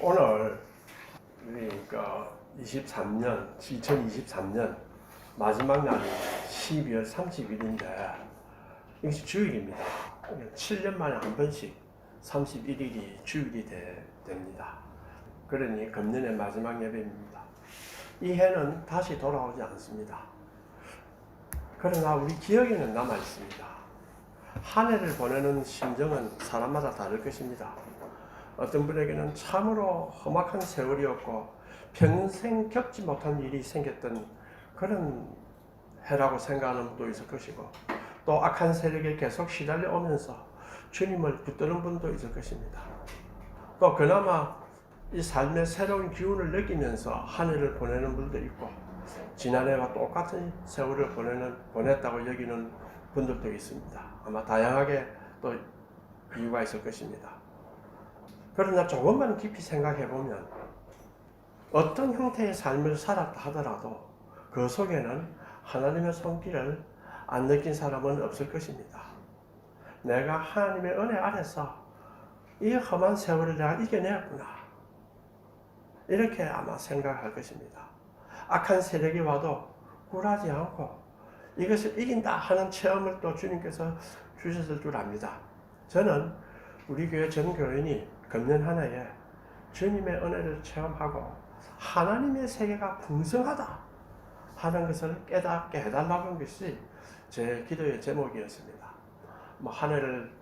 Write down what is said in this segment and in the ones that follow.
오늘 그러니까 2023년 마지막 날이 12월 30일인데 이것이 주일입니다. 7년 만에 한 번씩 31일이 주일이 됩니다. 그러니 금년의 마지막 예배입니다. 이 해는 다시 돌아오지 않습니다. 그러나 우리 기억에는 남아 있습니다. 한 해를 보내는 심정은 사람마다 다를 것입니다. 어떤 분에게는 참으로 험악한 세월이었고 평생 겪지 못한 일이 생겼던 그런 해라고 생각하는 분도 있을 것이고, 또 악한 세력에 계속 시달려 오면서 주님을 붙드는 분도 있을 것입니다. 또 그나마 이 삶의 새로운 기운을 느끼면서 한 해를 보내는 분도 있고, 지난해와 똑같은 세월을 보냈다고 여기는 분들도 있습니다. 아마 다양하게 또 이유가 있을 것입니다. 그러나 조금만 깊이 생각해 보면 어떤 형태의 삶을 살았다 하더라도 그 속에는 하나님의 손길을 안 느낀 사람은 없을 것입니다. 내가 하나님의 은혜 아래서 이 험한 세월을 내가 이겨냈구나, 이렇게 아마 생각할 것입니다. 악한 세력이 와도 굴하지 않고 이것을 이긴다 하는 체험을 또 주님께서 주셨을 줄 압니다. 저는 우리 교회 전 교인이 금년 한 해에 주님의 은혜를 체험하고 하나님의 세계가 풍성하다 하는 것을 깨닫게 해달라는 것이 제 기도의 제목이었습니다. 한 해를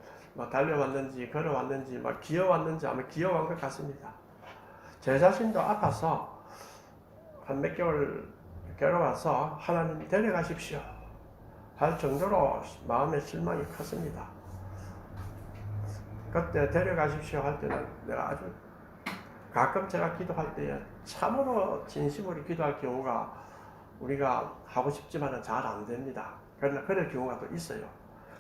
달려왔는지 걸어왔는지 기어왔는지 아마 기어간 것 같습니다. 제 자신도 아파서 한 몇 개월 괴로워서 하나님 데려가십시오 할 정도로 마음의 실망이 컸습니다. 그때 데려가십시오 할 때는 내가 아주 가끔 제가 기도할 때에 참으로 진심으로 기도할 경우가 우리가 하고 싶지만은 잘 안 됩니다. 그러나 그럴 경우가 또 있어요.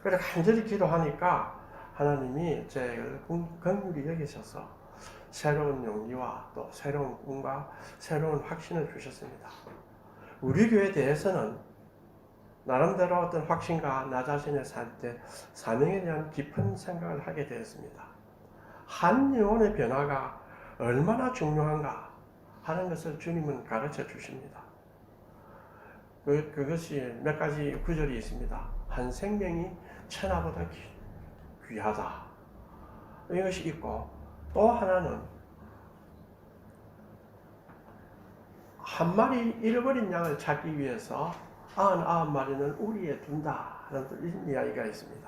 그래서 간절히 기도하니까 하나님이 제 긍휼히 여기셔서 새로운 용기와 또 새로운 꿈과 새로운 확신을 주셨습니다. 우리 교회에 대해서는 나름대로 어떤 확신과 나 자신의 살 때 사명에 대한 깊은 생각을 하게 되었습니다. 한 영혼의 변화가 얼마나 중요한가 하는 것을 주님은 가르쳐 주십니다. 그것이 몇 가지 구절이 있습니다. 한 생명이 천하보다 귀하다, 이것이 있고, 또 하나는 한 마리 잃어버린 양을 찾기 위해서 99마리는 우리에 둔다 하는 이런 이야기가 있습니다.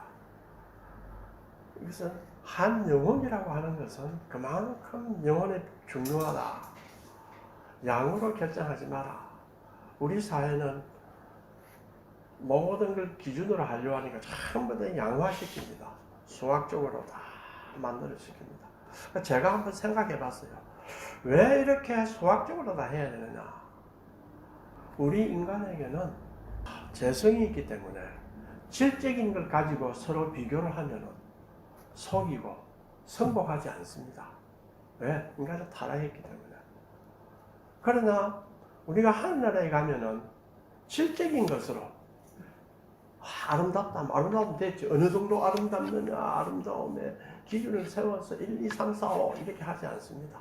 이것은 한 영혼이라고 하는 것은 그만큼 영혼이 중요하다. 양으로 결정하지 마라. 우리 사회는 모든 걸 기준으로 하려고 하니까 전부 다 양화시킵니다. 수학적으로 다 만들어시킵니다. 제가 한번 생각해 봤어요. 왜 이렇게 수학적으로 다 해야 되느냐? 우리 인간에게는 재성이 있기 때문에 질적인 걸 가지고 서로 비교를 하면 속이고 승복하지 않습니다. 왜? 인간은 타락했기 때문에. 그러나 우리가 하늘나라에 가면은 질적인 것으로 아름다움 됐지. 어느 정도 아름답느냐, 아름다움의 기준을 세워서 1, 2, 3, 4, 5 이렇게 하지 않습니다.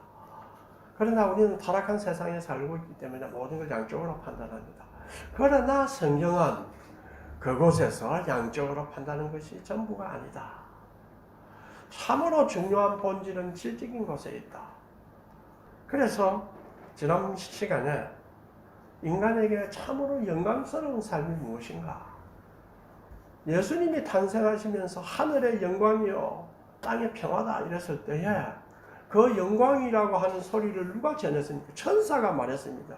그러나 우리는 타락한 세상에 살고 있기 때문에 모든 걸 양적으로 판단합니다. 그러나 성경은 그곳에서 양적으로 판단하는 것이 전부가 아니다. 참으로 중요한 본질은 질적인 곳에 있다. 그래서 지난 시간에 인간에게 참으로 영광스러운 삶이 무엇인가? 예수님이 탄생하시면서 하늘의 영광이요 땅의 평화다 이랬을 때에 그 영광이라고 하는 소리를 누가 전했습니까? 천사가 말했습니다.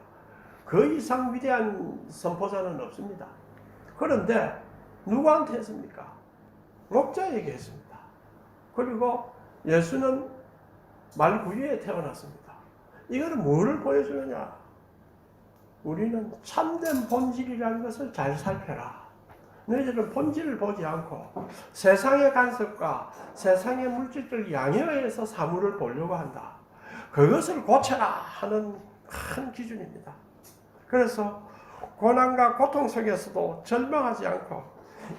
그 이상 위대한 선포자는 없습니다. 그런데 누구한테 했습니까? 목자에게 했습니다. 그리고 예수는 말구유에 태어났습니다. 이거는 뭐를 보여주느냐? 우리는 참된 본질이라는 것을 잘 살펴라. 너희들은 본질을 보지 않고 세상의 간섭과 세상의 물질들 양해해서 사물을 보려고 한다. 그것을 고쳐라 하는 큰 기준입니다. 그래서 고난과 고통 속에서도 절망하지 않고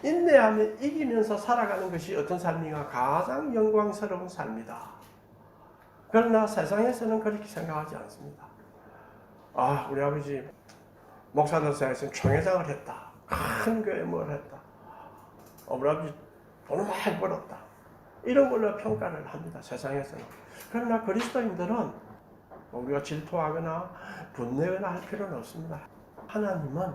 인내하며 이기면서 살아가는 것이 어떤 삶인가? 가장 영광스러운 삶이다. 그러나 세상에서는 그렇게 생각하지 않습니다. 아, 우리 아버지 목사들 사이에서는 총회장을 했다. 큰 교회 뭘 했다. 우리 아버지 돈을 많이 벌었다. 이런 걸로 평가를 합니다. 세상에서는. 그러나 그리스도인들은 우리가 질투하거나 분내거나 할 필요는 없습니다. 하나님은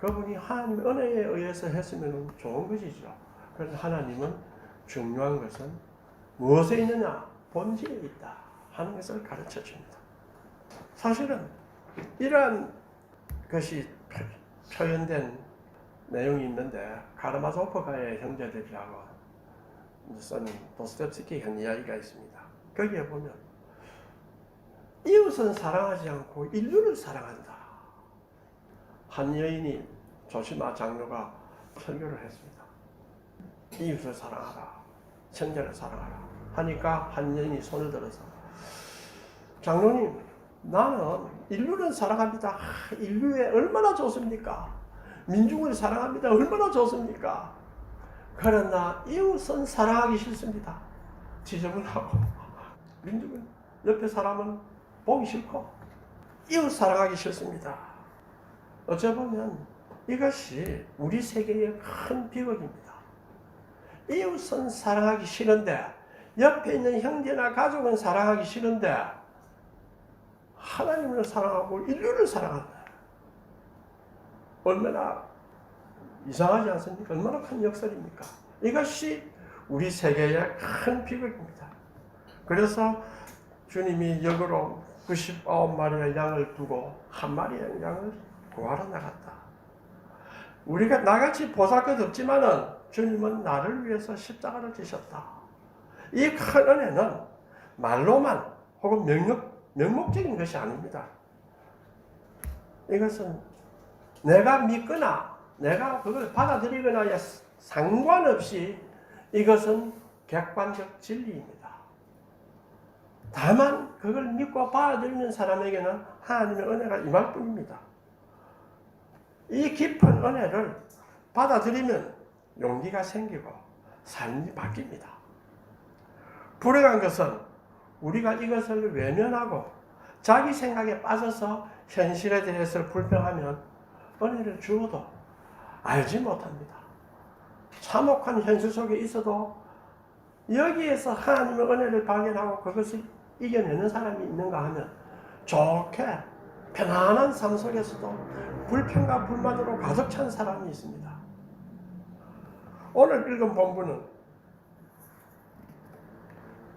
그분이 하나님의 은혜에 의해서 했으면 좋은 것이죠. 그런데 하나님은 중요한 것은 무엇에 있느냐? 본질에 있다 하는 것을 가르쳐 줍니다. 사실은 이러한 것이 표현된 내용이 있는데 카라마조프가의 형제들이라고 쓰는 도스토옙스키 한 이야기가 있습니다. 거기에 보면 이웃은 사랑하지 않고 인류를 사랑한다. 한 여인이 조시마 장로가 설교를 했습니다. 이웃을 사랑하라, 형제를 사랑하라 하니까 한 여인이 손을 들어서 장로님, 나는 인류를 사랑합니다. 인류에 얼마나 좋습니까? 민중을 사랑합니다. 얼마나 좋습니까? 그러나 이웃은 사랑하기 싫습니다. 지저분하고 민중은 옆에 사람은 보기 싫고 이웃 사랑하기 싫습니다. 어쩌보면 이것이 우리 세계의 큰 비극입니다. 이웃은 사랑하기 싫은데 옆에 있는 형제나 가족은 사랑하기 싫은데 하나님을 사랑하고 인류를 사랑한다. 얼마나 이상하지 않습니까? 얼마나 큰 역설입니까? 이것이 우리 세계의 큰 비극입니다. 그래서 주님이 역으로 99마리의 양을 두고 한 마리의 양을 구하러 나갔다. 우리가 나같이 보잘것 없지만은 주님은 나를 위해서 십자가를 지셨다. 이 큰 은혜는 말로만 혹은 명목적인 것이 아닙니다. 이것은 내가 믿거나 내가 그걸 받아들이거나 상관없이 이것은 객관적 진리입니다. 다만 그걸 믿고 받아들이는 사람에게는 하나님의 은혜가 임할 뿐입니다. 이 깊은 은혜를 받아들이면 용기가 생기고 삶이 바뀝니다. 불행한 것은 우리가 이것을 외면하고 자기 생각에 빠져서 현실에 대해서 불평하면 은혜를 주어도 알지 못합니다. 참혹한 현실 속에 있어도 여기에서 하나님의 은혜를 발견하고 그것을 이겨내는 사람이 있는가 하면 좋게 편안한 삶 속에서도 불평과 불만으로 가득 찬 사람이 있습니다. 오늘 읽은 본문은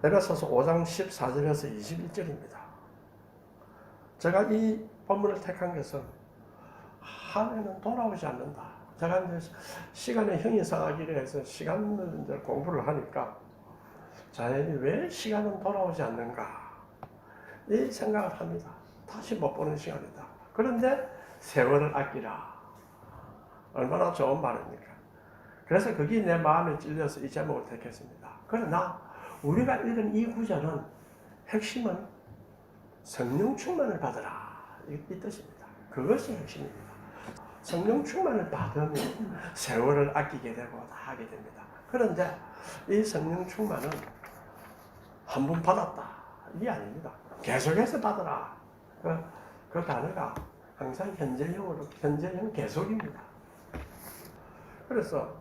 에베소서 5장 14절에서 21절입니다. 제가 이 본문을 택한 것은 한 해는 돌아오지 않는다. 제가 이제 시간의 형이상하기를 해서 시간을 이제 공부를 하니까 자연히 왜 시간은 돌아오지 않는가 이 생각을 합니다. 다시 못 보는 시간이다. 그런데 세월을 아끼라. 얼마나 좋은 말입니까? 그래서 그게 내 마음에 찔려서 이 제목을 택했습니다. 그러나 우리가 읽은 이 구절은 핵심은 성령 충만을 받으라 이 뜻입니다. 그것이 핵심입니다. 성령 충만을 받으면 세월을 아끼게 되고 다 하게 됩니다. 그런데 이 성령 충만은 한 번 받았다 이게 아닙니다. 계속해서 받으라. 그 단어가 항상 현재형 계속입니다. 그래서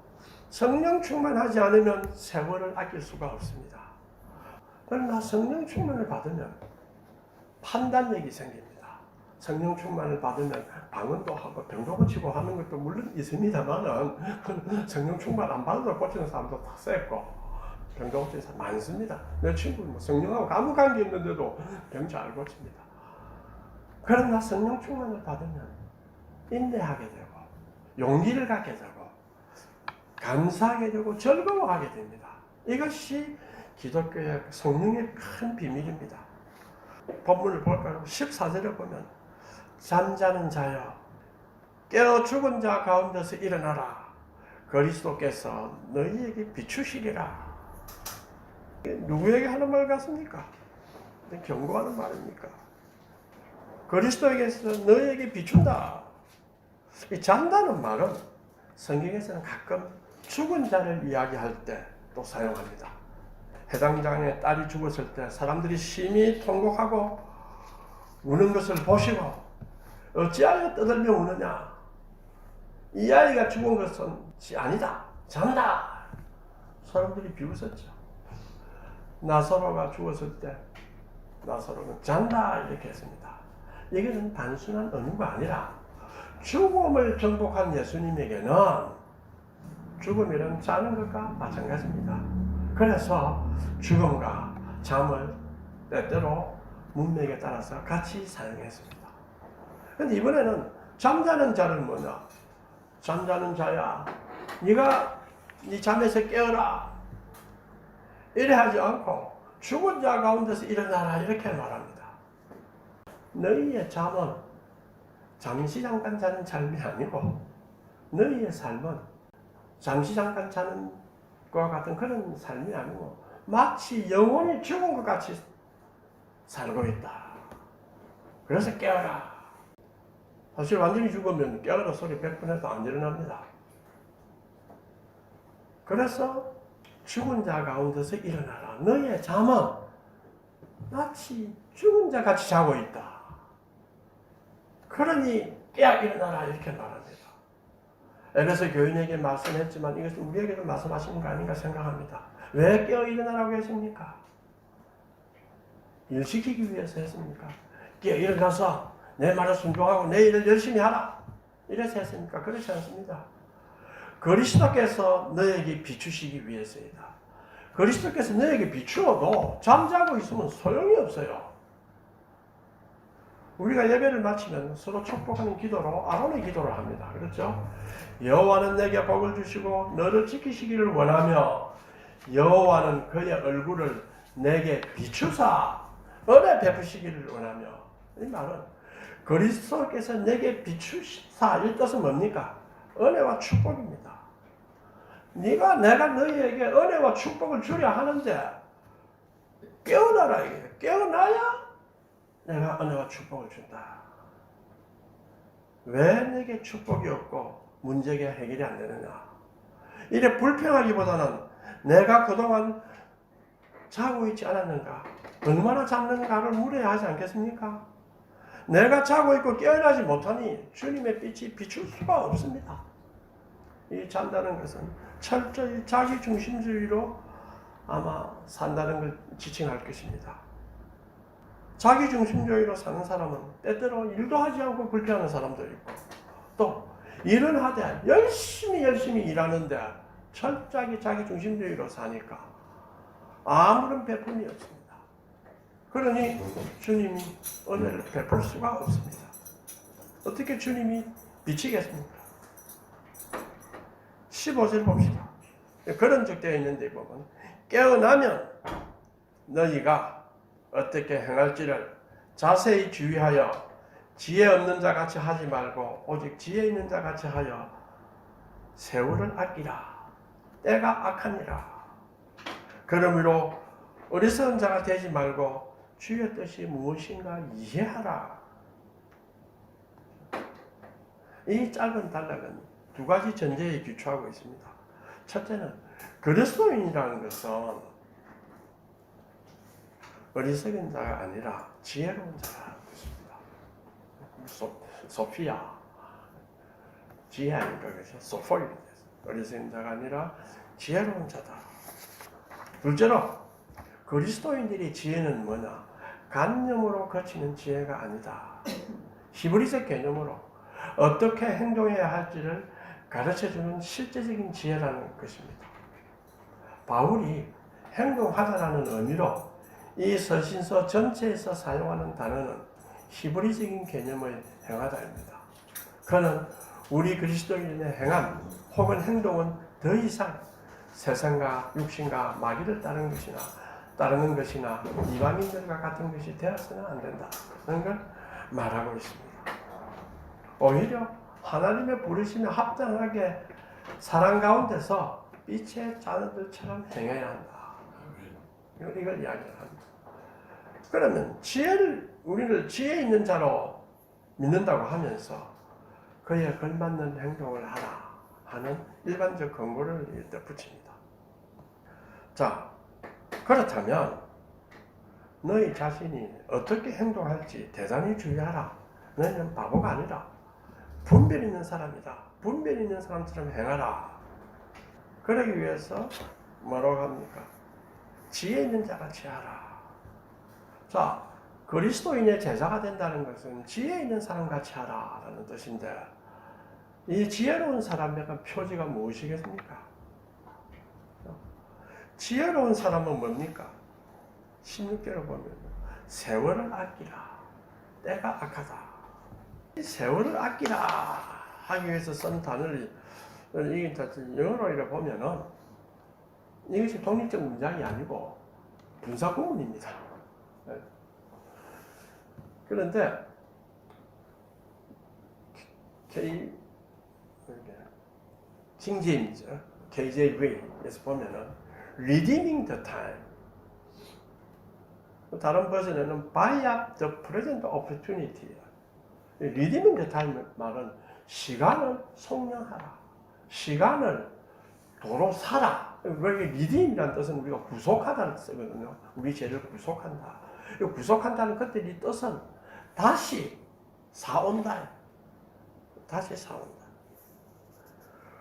성령 충만하지 않으면 세월을 아낄 수가 없습니다. 그러나 성령 충만을 받으면 판단력이 생깁니다. 성령 충만을 받으면 방언도 하고 병도 고치고 하는 것도 물론 있습니다만은 성령 충만 안 받아도 고치는 사람도 다 셌고 병도 고치는 사람 많습니다. 내 친구는 성령하고 아무 관계 없는데도 병 잘 고칩니다. 그러나 성령 충만을 받으면 인내하게 되고 용기를 갖게 되고 감사하게 되고 즐거워하게 됩니다. 이것이 기독교의 성령의 큰 비밀입니다. 본문을 볼까요? 14절에 보면 잠자는 자여 깨어 죽은 자 가운데서 일어나라. 그리스도께서 너희에게 비추시리라. 누구에게 하는 말 같습니까? 경고하는 말입니까? 그리스도에게서 너희에게 비춘다. 이 잔다는 말은 성경에서는 가끔 죽은 자를 이야기할 때 또 사용합니다. 해당장의 딸이 죽었을 때 사람들이 심히 통곡하고 우는 것을 보시고 어찌하여 떠들며 우느냐? 이 아이가 죽은 것은 아니다. 잔다. 사람들이 비웃었죠. 나사로가 죽었을 때 나사로는 잔다 이렇게 했습니다. 이것은 단순한 은유가 아니라 죽음을 정복한 예수님에게는 죽음이란 자는 것과 마찬가지입니다. 그래서 죽음과 잠을 때때로 문맥에 따라서 같이 사용했습니다. 그런데 이번에는 잠자는 자를 뭐냐? 잠자는 자야, 네가 네 잠에서 깨어라. 이래 하지 않고 죽은 자 가운데서 일어나라 이렇게 말합니다. 너희의 잠은 잠시 잠깐 자는 삶이 아니고 너희의 삶은 잠시 잠깐 자는 것과 같은 그런 삶이 아니고 마치 영혼이 죽은 것 같이 살고 있다. 그래서 깨어라. 사실 완전히 죽으면 깨어라 소리 100번 해도 안 일어납니다. 그래서 죽은 자 가운데서 일어나라. 너의 잠은 마치 죽은 자 같이 자고 있다. 그러니 깨어 일어나라 이렇게 말합니다. 에베소 교인에게 말씀했지만 이것은 우리에게도 말씀하시는 거 아닌가 생각합니다. 왜 깨어 일어나라고 했습니까? 일 시키기 위해서 했습니까? 깨어 일어나서 내 말을 순종하고 내 일을 열심히 하라. 이래서 했습니까? 그렇지 않습니다. 그리스도께서 너에게 비추시기 위해서이다. 그리스도께서 너에게 비추어도 잠자고 있으면 소용이 없어요. 우리가 예배를 마치면 서로 축복하는 기도로 아론의 기도를 합니다. 그렇죠? 여호와는 내게 복을 주시고 너를 지키시기를 원하며 여호와는 그의 얼굴을 내게 비추사 은혜 베푸시기를 원하며. 이 말은 그리스도께서 내게 비추사 이 뜻은 뭡니까? 은혜와 축복입니다. 내가 너희에게 은혜와 축복을 주려 하는데 깨어나라 이게. 깨어나야 내가 은혜와 축복을 준다. 왜 내게 축복이 없고 문제가 해결이 안 되느냐? 이래 불평하기보다는 내가 그동안 자고 있지 않았는가? 얼마나 잤는가를 물어야 하지 않겠습니까? 내가 자고 있고 깨어나지 못하니 주님의 빛이 비출 수가 없습니다. 이 잔다는 것은 철저히 자기 중심주의로 아마 산다는 걸 지칭할 것입니다. 자기 중심주의로 사는 사람은 때때로 일도 하지 않고 불평하는 사람도 있고 또 일은 하되 열심히 일하는데 철저하게 자기 중심주의로 사니까 아무런 베품이 없습니다. 그러니 주님이 은혜를 베풀 수가 없습니다. 어떻게 주님이 비치겠습니까? 15절 봅시다. 그런 적되어 있는데 보면 깨어나면 너희가 어떻게 행할지를 자세히 주의하여 지혜 없는 자 같이 하지 말고 오직 지혜 있는 자 같이 하여 세월을 아끼라. 때가 악하니라. 그러므로 어리석은 자가 되지 말고 주의 뜻이 무엇인가 이해하라. 이 짧은 단락은 두 가지 전제에 기초하고 있습니다. 첫째는 그리스도인이라는 것은 어리석은 자가 아니라 지혜로운 자라는 것입니다. 소피아 지혜 아닌가 그죠? 소포이 어리석은 자가 아니라 지혜로운 자다. 둘째로 그리스도인들의 지혜는 뭐냐? 관념으로 거치는 지혜가 아니다. 히브리서 개념으로 어떻게 행동해야 할지를 가르쳐주는 실제적인 지혜라는 것입니다. 바울이 행동하다라는 의미로 이 서신서 전체에서 사용하는 단어는 히브리적인 개념의 행하다입니다. 그는 우리 그리스도인의 행함 혹은 행동은 더 이상 세상과 육신과 마귀를 따르는 것이나 이방인들과 같은 것이 되어서는 안 된다는 걸 말하고 있습니다. 오히려 하나님의 부르심에 합당하게 사랑 가운데서 빛의 자녀들처럼 행해야 한다. 이걸 이야기를 합니다. 그러면 우리를 지혜 있는 자로 믿는다고 하면서 그에 걸맞는 행동을 하라 하는 일반적 권고를 일단 붙입니다. 자, 그렇다면 너희 자신이 어떻게 행동할지 대단히 주의하라. 너희는 바보가 아니라 분별 있는 사람이다. 분별 있는 사람처럼 행하라. 그러기 위해서 뭐라고 합니까? 지혜 있는 자같이 하라. 자, 그리스도인의 제자가 된다는 것은 지혜 있는 사람같이 하라라는 뜻인데, 이 지혜로운 사람의 표지가 무엇이겠습니까? 지혜로운 사람은 뭡니까? 16절을 보면 세월을 아끼라. 때가 악하다. 이 세월을 아끼라 하기 위해서 쓴 단어를 영어로 이렇게 보면은 이것이 독립적 문장이 아니고 분사구문입니다. 그런데 킹제임즈 KJV에서 보면은 redeeming the time, 다른 버전에는 buy up the present opportunity. redeeming the time 말은 시간을 속량하라. 시간을 도로 사라. 여기 redeem이라는 뜻은 우리가 구속하다는 뜻이거든요. 우리 죄를 구속한다. 구속한다는 그때 뜻은 다시 사온다. 다시 사온다.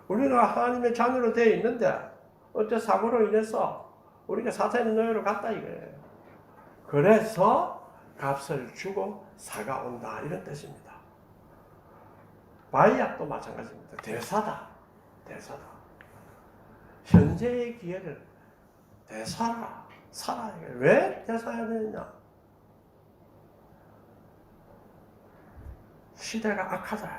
우리가 하나님의 자녀로 되어 있는데 어째 사고로 인해서 우리가 사탄의 노예로 갔다 이거예요. 그래서 값을 주고 사가 온다 이런 뜻입니다. 바이압도 마찬가지입니다. 대사다. 대사다. 현재의 기회를 대사라. 살아. 왜 대사해야 되느냐? 시대가 악하다.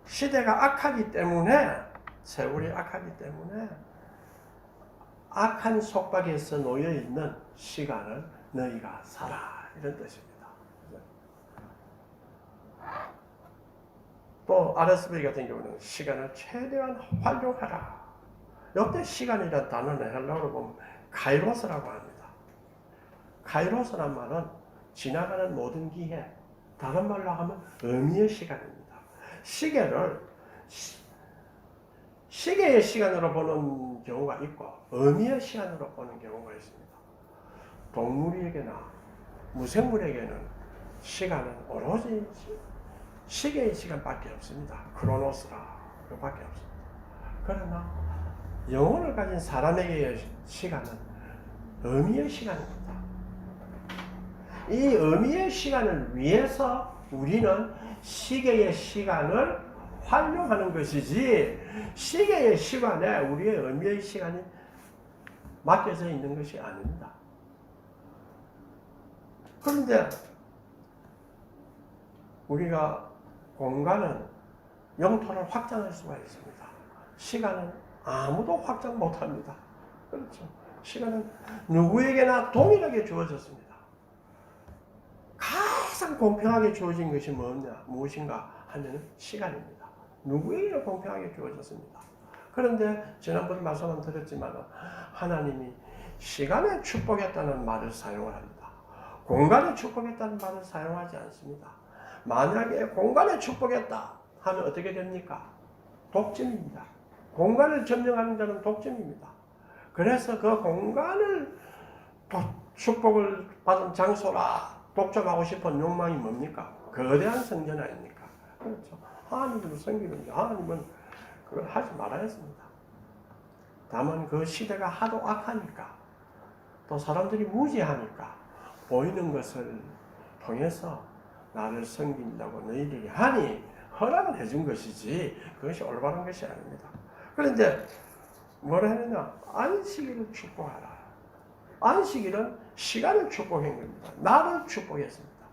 시대가 악하기 때문에, 세월이 악하기 때문에 악한 속박에서 놓여있는 시간을 너희가 살아. 이런 뜻입니다. 또 RSV 같은 경우는 시간을 최대한 활용하라. 역대 시간이라는 단어는 헬라어로 보면 카이로스라고 합니다. 카이로스란 말은 지나가는 모든 기회, 다른 말로 하면 의미의 시간입니다. 시계의 시간으로 보는 경우가 있고 의미의 시간으로 보는 경우가 있습니다. 동물에게나 무생물에게는 시간은 오로지 시계의 시간밖에 없습니다. 크로노스라 그밖에 없습니다. 그러나 영혼을 가진 사람에게의 시간은 의미의 시간입니다. 이 의미의 시간을 위해서 우리는 시계의 시간을 활용하는 것이지, 시계의 시간에 우리의 의미의 시간이 맡겨져 있는 것이 아닙니다. 그런데 우리가 공간은 영토를 확장할 수가 있습니다. 시간은 아무도 확장 못합니다. 그렇죠. 시간은 누구에게나 동일하게 주어졌습니다. 가장 공평하게 주어진 것이 무엇인가 하면 시간입니다. 누구에게나 공평하게 주어졌습니다. 그런데 지난번에 말씀을 드렸지만 하나님이 시간에 축복했다는 말을 사용을 합니다. 공간에 축복했다는 말을 사용하지 않습니다. 만약에 공간에 축복했다 하면 어떻게 됩니까? 독점입니다. 공간을 점령하는 자는 독점입니다. 그래서 그 공간을 축복을 받은 장소라 독점하고 싶은 욕망이 뭡니까? 거대한 성전 아닙니까? 그렇죠. 하나님을 섬기는데 하나님은 그걸 하지 말아야 했습니다. 다만 그 시대가 하도 악하니까 또 사람들이 무지하니까 보이는 것을 통해서 나를 섬긴다고 너희들이 하니 허락을 해준 것이지 그것이 올바른 것이 아닙니다. 그런데 뭐라 하느냐? 안식일을 축복하라. 안식일은 시간을 축복한 겁니다. 나를 축복했습니다.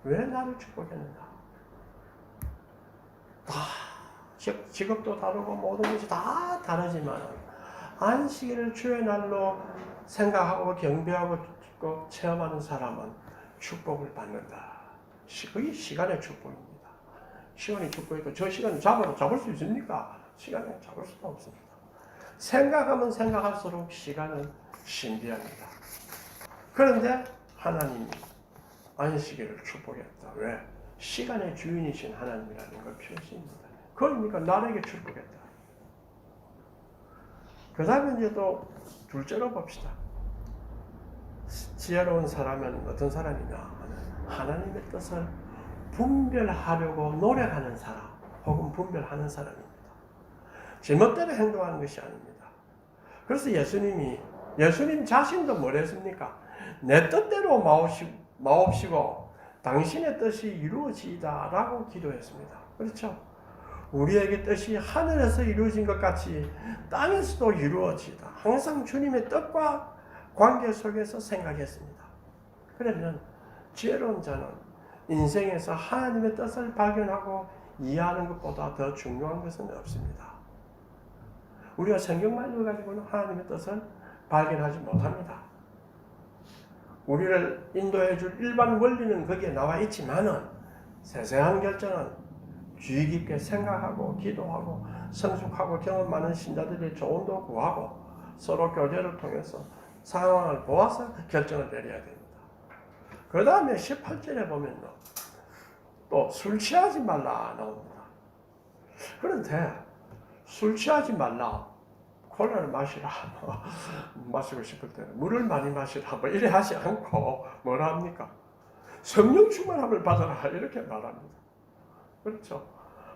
왜 나를 축복했느냐? 다 직업도 다르고 모든 것이 다 다르지만 안식일을 주의 날로 생각하고 경배하고 체험하는 사람은 축복을 받는다. 그게 시간의 축복입니다. 시간의 축복이고 저 시간을 잡을 수 있습니까? 시간을 잡을 수가 없습니다. 생각하면 생각할수록 시간은 신비합니다. 그런데 하나님이 안식일을 축복했다. 왜? 시간의 주인이신 하나님이라는 걸 표시합니다. 그러니까 나에게 축복했다. 그 다음에 이제 또 둘째로 봅시다. 지혜로운 사람은 어떤 사람이냐? 하나님의 뜻을 분별하려고 노력하는 사람, 혹은 분별하는 사람입니다. 제멋대로 행동하는 것이 아닙니다. 그래서 예수님 자신도 뭐랬습니까? 내 뜻대로 마옵시고 당신의 뜻이 이루어지이다 라고 기도했습니다. 그렇죠? 우리에게 뜻이 하늘에서 이루어진 것 같이 땅에서도 이루어지다. 항상 주님의 뜻과 관계 속에서 생각했습니다. 그러면 지혜로운 자는 인생에서 하나님의 뜻을 발견하고 이해하는 것보다 더 중요한 것은 없습니다. 우리가 성경만 읽어가지고는 하나님의 뜻을 발견하지 못합니다. 우리를 인도해 줄 일반 원리는 거기에 나와 있지만은 세세한 결정은 주의 깊게 생각하고 기도하고 성숙하고 경험 많은 신자들의 조언도 구하고 서로 교제를 통해서 상황을 보아서 결정을 내려야 됩니다. 그 다음에 18절에 보면요, 또 술 취하지 말라 나옵니다. 그런데 술 취하지 말라, 콜라를 마시라, 마시고 싶을 때는 물을 많이 마시라, 뭐 이래 하지 않고 뭐라 합니까? 성령 충만함을 받아라 이렇게 말합니다. 그렇죠?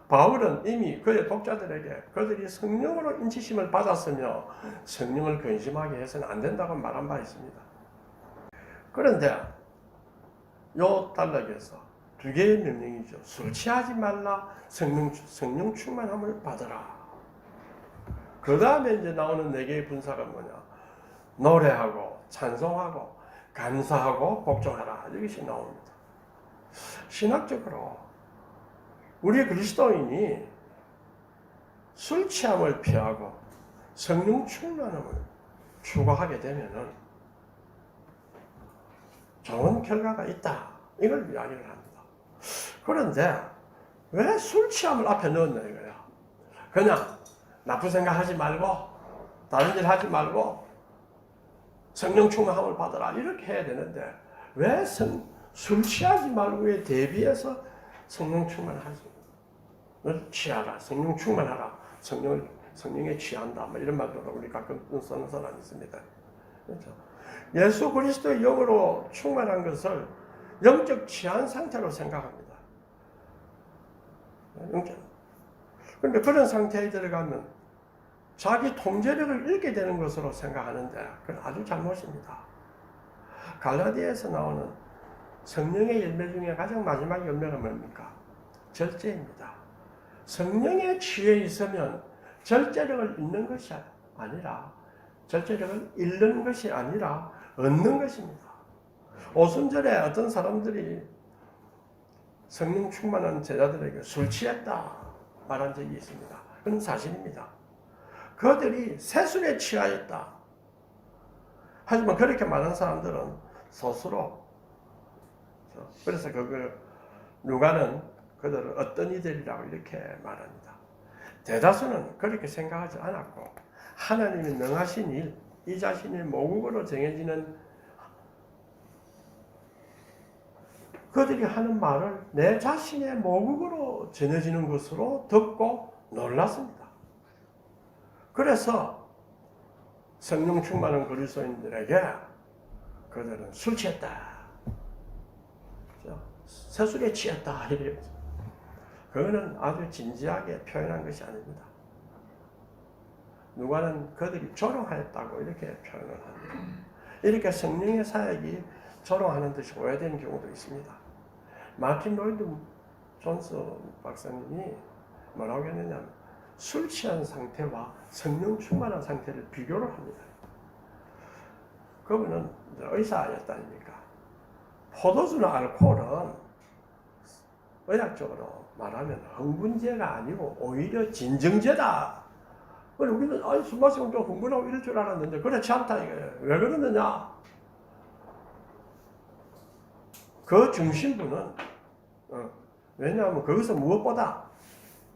바울은 이미 그의 독자들에게 그들이 성령으로 인치심을 받았으며 성령을 근심하게 해서는 안 된다고 말한 바 있습니다. 그런데 요 단락에서 두 개의 명령이죠. 술 취하지 말라, 성령 충만함을 받아라. 그 다음에 이제 나오는 네 개의 분사가 뭐냐? 노래하고 찬송하고 감사하고 복종하라. 이것이 나옵니다. 신학적으로 우리 그리스도인이 술 취함을 피하고 성령 충만함을 추구하게 되면은 좋은 결과가 있다. 이걸 이야기를 합니다. 그런데 왜 술 취함을 앞에 넣었냐 이거야. 그냥 나쁜 생각하지 말고 다른 일 하지 말고 성령 충만함을 받아라 이렇게 해야 되는데 왜 술 취하지 말고에 대비해서 성령 충만하지? 취하라, 성령 충만하라, 성령에 취한다, 뭐 이런 말도 우리 가끔 쓰는 사람이 있습니다. 그렇죠? 예수 그리스도의 영으로 충만한 것을 영적 취한 상태로 생각합니다. 그런데 그런 상태에 들어가면 자기 통제력을 잃게 되는 것으로 생각하는데 그건 아주 잘못입니다. 갈라디아에서 나오는 성령의 열매 중에 가장 마지막 열매가 뭡니까? 절제입니다. 성령에 취해 있으면 절제력을 잃는 것이 아니라 절제력을 잃는 것이 아니라 얻는 것입니다. 오순절에 어떤 사람들이 성령 충만한 제자들에게 술 취했다 말한 적이 있습니다. 그건 사실입니다. 그들이 새술에 취하였다. 하지만 그렇게 말한 사람들은 스스로 그래서 누가는 그들을 어떤 이들이라고 이렇게 말합니다. 대다수는 그렇게 생각하지 않았고 하나님이 명하신 일, 이 자신의 모국으로 정해지는 그들이 하는 말을 내 자신의 모국으로 전해지는 것으로 듣고 놀랐습니다. 그래서 성령 충만한 그리스도인들에게 그들은 술 취했다, 새술에 취했다 이래요. 그거는 아주 진지하게 표현한 것이 아닙니다. 누가는 그들이 조롱하였다고 이렇게 표현을 합니다. 이렇게 성령의 사역이 조롱하는 듯이 오해되는 경우도 있습니다. 마틴 로이드 존스 박사님이 뭐라고 했느냐면 술 취한 상태와 성령 충만한 상태를 비교를 합니다. 그분은 의사였다 아닙니까? 포도주나 알코올은 의학적으로 말하면 흥분제가 아니고 오히려 진정제다. 우리는 술 마시면 좀 흥분하고 이럴 줄 알았는데 그렇지 않다 이거예요. 왜 그러느냐? 그 중심부는 왜냐하면 거기서 무엇보다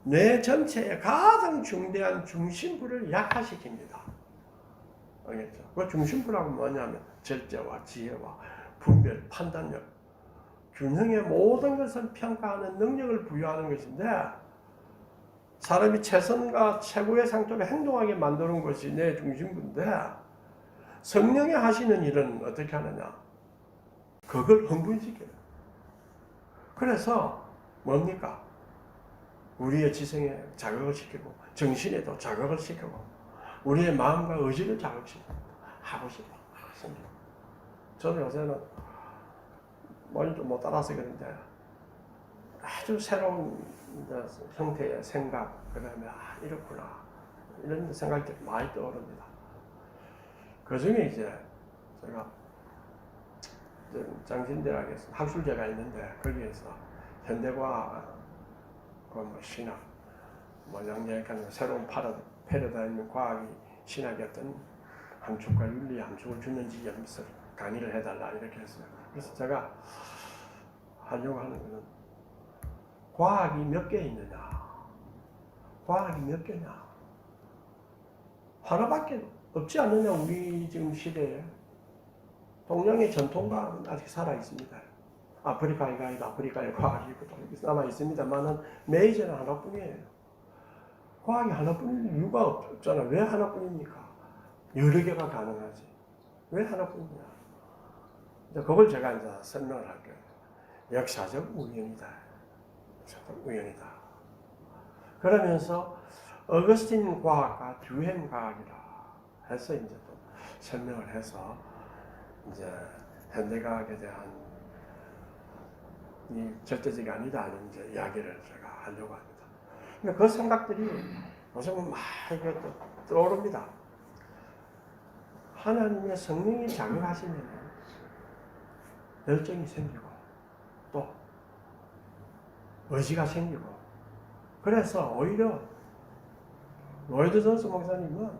뇌 전체의 가장 중대한 중심부를 약화시킵니다. 알겠죠? 그 중심부라고 뭐냐면 절제와 지혜와 분별, 판단력, 균형의 모든 것을 평가하는 능력을 부여하는 것인데 사람이 최선과 최고의 상태로 행동하게 만드는 것이 내 중심부인데 성령이 하시는 일은 어떻게 하느냐? 그걸 흥분시켜요. 그래서 뭡니까? 우리의 지성에 자극을 시키고 정신에도 자극을 시키고 우리의 마음과 의지를 자극시키고 하고 싶어. 저는 요새는 머리 좀 못 따라서 그런데 아주 새로운 형태의 생각, 그 다음에 이렇구나 이런 생각들이 많이 떠오릅니다. 그 중에 이제 제가 장신대학에서 학술제가 있는데 거기에서 현대과학, 신학, 양자역학의 새로운 패러다임 과학이 신학의 어떤 함축과 윤리 함축을 주는지 연습 강의를 해달라 이렇게 했어요. 그래서 제가 하려고 하는 것은 과학이 몇 개 있느냐? 과학이 몇 개냐? 하나밖에 없지 않느냐? 우리 지금 시대에 동양의 전통과학은 아직 살아 있습니다. 아프리카의 과학이 남아 있습니다만은 메이저는 하나뿐이에요. 과학이 하나뿐인 이유가 없잖아. 왜 하나뿐입니까? 여러 개가 가능하지. 왜 하나뿐이냐? 그걸 제가 이제 설명을 할게요. 역사적 우연이다. 역사적 우연이다. 그러면서 어거스틴 과학과 듀햄 과학이라 해서 이제 또 설명을 해서 이제 현대과학에 대한 이 절대적이 아니다 하는 이제 이야기를 제가 하려고 합니다. 근데 그 생각들이 요즘은 막 이렇게 떠오릅니다. 하나님의 성령이 자극하시면 열정이 생기고 또 의지가 생기고 그래서 오히려 로이드 존스 목사님은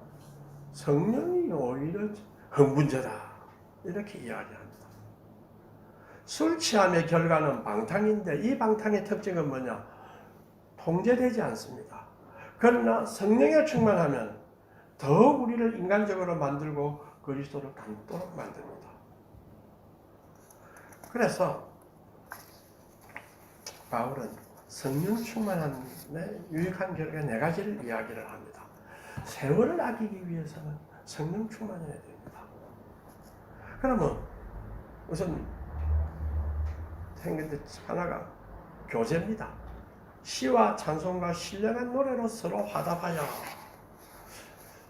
성령이 오히려 흥분제다 이렇게 이야기합니다. 술 취함의 결과는 방탕인데 이 방탕의 특징은 뭐냐? 통제되지 않습니다. 그러나 성령에 충만하면 더욱 우리를 인간적으로 만들고 그리스도를 닮도록 만듭니다. 그래서 바울은 성령 충만함의 유익한 결과 네 가지를 이야기를 합니다. 세월을 아끼기 위해서는 성령 충만해야 됩니다. 그러면 우선 생긴 하나가 교제입니다. 시와 찬송과 신령한 노래로 서로 화답하여.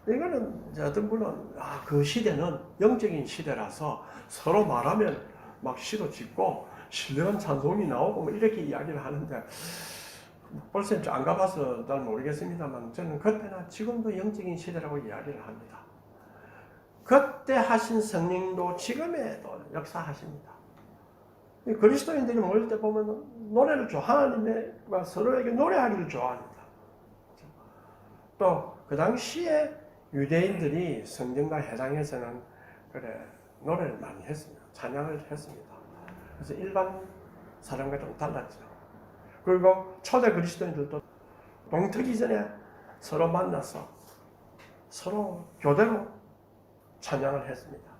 이거는 이제 어떤 분은 그 시대는 영적인 시대라서 서로 말하면 막 시도 짓고 신령한 찬송이 나오고 뭐 이렇게 이야기를 하는데 벌써 안 가봐서 잘 모르겠습니다만 저는 그때나 지금도 영적인 시대라고 이야기를 합니다. 그때 하신 성령도 지금에도 역사하십니다. 그리스도인들이 모일 때 보면 노래를 하나님과 서로에게 노래하기를 좋아합니다. 또 그 당시에 유대인들이 성경과 해당해서는 노래를 많이 했습니다. 찬양을 했습니다. 그래서 일반 사람과 좀 달랐죠. 그리고 초대 그리스도인들도 동트기 전에 서로 만나서 서로 교대로 찬양을 했습니다.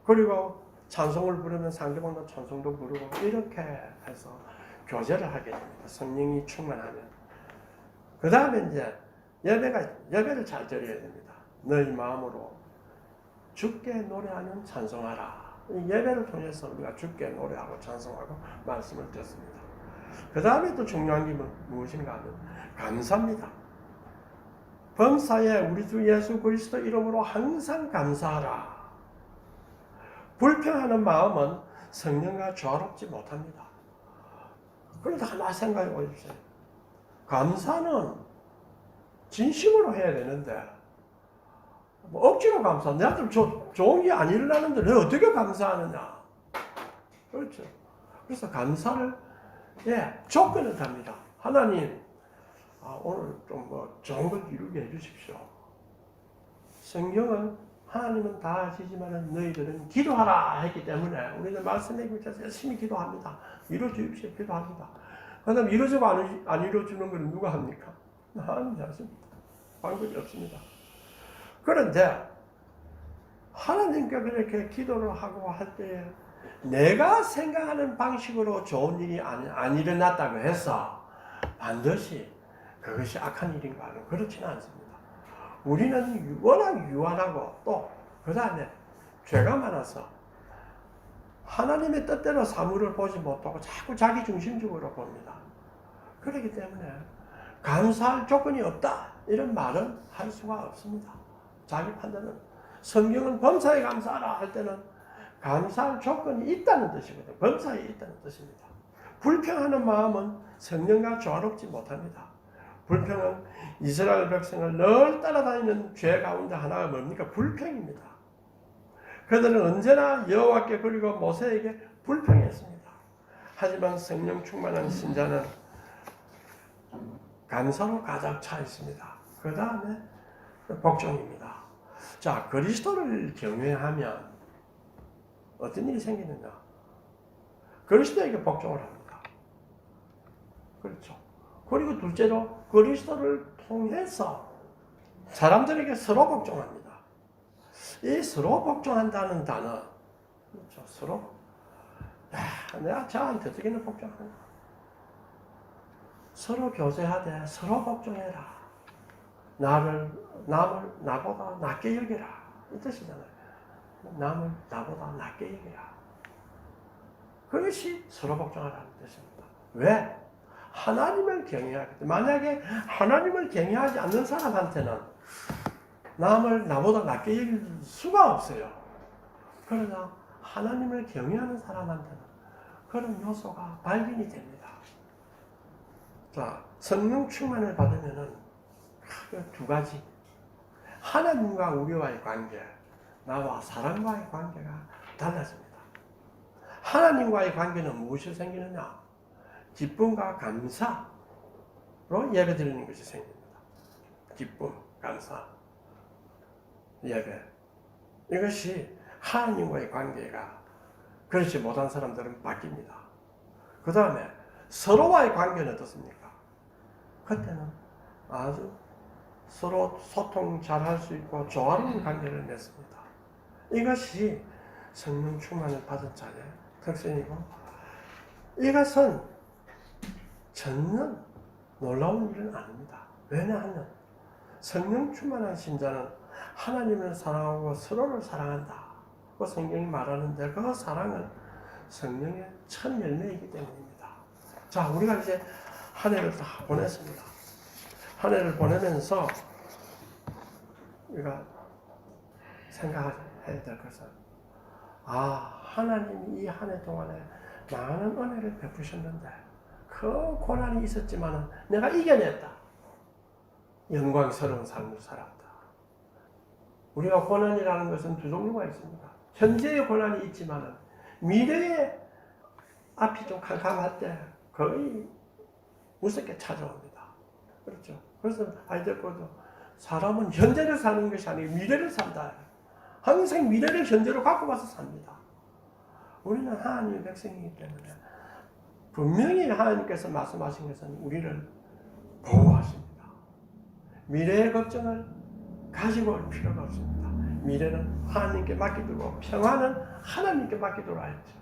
그리고 찬송을 부르면 상대방도 찬송도 부르고 이렇게 해서 교제를 하게 됩니다. 성령이 충만하면. 그 다음에 이제 예배를 잘 드려야 됩니다. 너희 마음으로 주께 노래하는 찬송하라. 예배를 통해서 우리가 주께 노래하고 찬송하고 말씀을 듣습니다. 그 다음에 또 중요한 게 무엇인가 하면 감사입니다. 범사에 우리 주 예수 그리스도 이름으로 항상 감사하라. 불평하는 마음은 성령과 조화롭지 못합니다. 그런데 하나 생각해 보십시오. 감사는 진심으로 해야 되는데 억지로 감사. 내한테 좋은 게 안 일어나는데 내가 어떻게 감사하느냐. 그렇죠. 그래서 감사를 조건을 답니다. 하나님 오늘 좀 좋은 걸 이루게 해주십시오. 성경은 하나님은 다 하시지만 너희들은 기도하라 했기 때문에 우리는 말씀에 붙여서 열심히 기도합니다. 이루어 주십시오. 기도합니다. 그 다음에 이루어지고 안 이루어주는 건 누가 합니까? 하나님이 하십니다. 방법이 없습니다. 그런데 하나님께 그렇게 기도를 하고 할 때에 내가 생각하는 방식으로 좋은 일이 안 일어났다고 해서 반드시 그것이 악한 일인가 하면 그렇지는 않습니다. 우리는 워낙 유한하고 또 그 다음에 죄가 많아서 하나님의 뜻대로 사물을 보지 못하고 자꾸 자기 중심적으로 봅니다. 그렇기 때문에 감사할 조건이 없다 이런 말은 할 수가 없습니다. 자기 판단은 성경은 범사에 감사하라 할 때는 감사할 조건이 있다는 뜻이거든요. 범사에 있다는 뜻입니다. 불평하는 마음은 성령과 조화롭지 못합니다. 불평은 이스라엘 백성을 늘 따라다니는 죄 가운데 하나가 뭡니까? 불평입니다. 그들은 언제나 여호와께 그리고 모세에게 불평했습니다. 하지만 성령 충만한 신자는 감사로 가득 차 있습니다. 그 다음에 복종입니다. 자, 그리스도를 경외하면 어떤 일이 생기느냐? 그리스도에게 복종을 합니다. 그렇죠. 그리고 둘째로 그리스도를 통해서 사람들에게 서로 복종합니다. 이 서로 복종한다는 단어, 그렇죠. 서로, 내가 저한테 어떻게는 복종하는 서로 교제하되 서로 복종해라. 남을 나보다 낮게 여기라. 이 뜻이잖아요. 남을 나보다 낮게 여기라. 그것이 서로 복종하라는 뜻입니다. 왜? 하나님을 경외하기 때문에. 만약에 하나님을 경외하지 않는 사람한테는 남을 나보다 낮게 여길 수가 없어요. 그러나 하나님을 경외하는 사람한테는 그런 요소가 발견이 됩니다. 자, 성령 충만을 받으면은 두 가지. 하나님과 우리와의 관계, 나와 사람과의 관계가 달라집니다. 하나님과의 관계는 무엇이 생기느냐? 기쁨과 감사로 예배 드리는 것이 생깁니다. 기쁨, 감사, 예배. 이것이 하나님과의 관계가 그렇지 못한 사람들은 바뀝니다. 그 다음에 서로와의 관계는 어떻습니까? 그때는 아주 서로 소통 잘 할 수 있고 조화로운 관계를 맺습니다. 이것이 성령 충만을 받은 자의 특징이고, 이것은 전혀 놀라운 일은 아닙니다. 왜냐하면 성령 충만한 신자는 하나님을 사랑하고 서로를 사랑한다. 그 성경이 말하는데 그 사랑은 성령의 첫 열매이기 때문입니다. 자, 우리가 이제 한 해를 다 보냈습니다. 한 해를 보내면서 우리가 생각해야 될 것은, 하나님이 이 한 해 동안에 많은 은혜를 베푸셨는데 그 고난이 있었지만 내가 이겨냈다. 영광스러운 삶을 살았다. 우리가 고난이라는 것은 두 종류가 있습니다. 현재의 고난이 있지만 미래의 앞이 좀 캄캄할 때 거의 무섭게 찾아옵니다. 그렇죠. 그래서 아이들과도 사람은 현재를 사는 것이 아니고 미래를 산다. 항상 미래를 현재로 갖고 와서 삽니다. 우리는 하나님의 백성이기 때문에 분명히 하나님께서 말씀하신 것은 우리를 보호하십니다. 미래의 걱정을 가지고 올 필요가 없습니다. 미래는 하나님께 맡겨두고 평화는 하나님께 맡겨두라 했죠.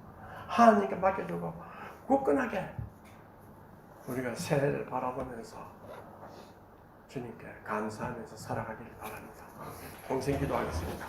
하나님께 맡겨두고 굳건하게 우리가 새해를 바라보면서 주님께 감사하면서 살아가기를 바랍니다. 동생 기도하겠습니다.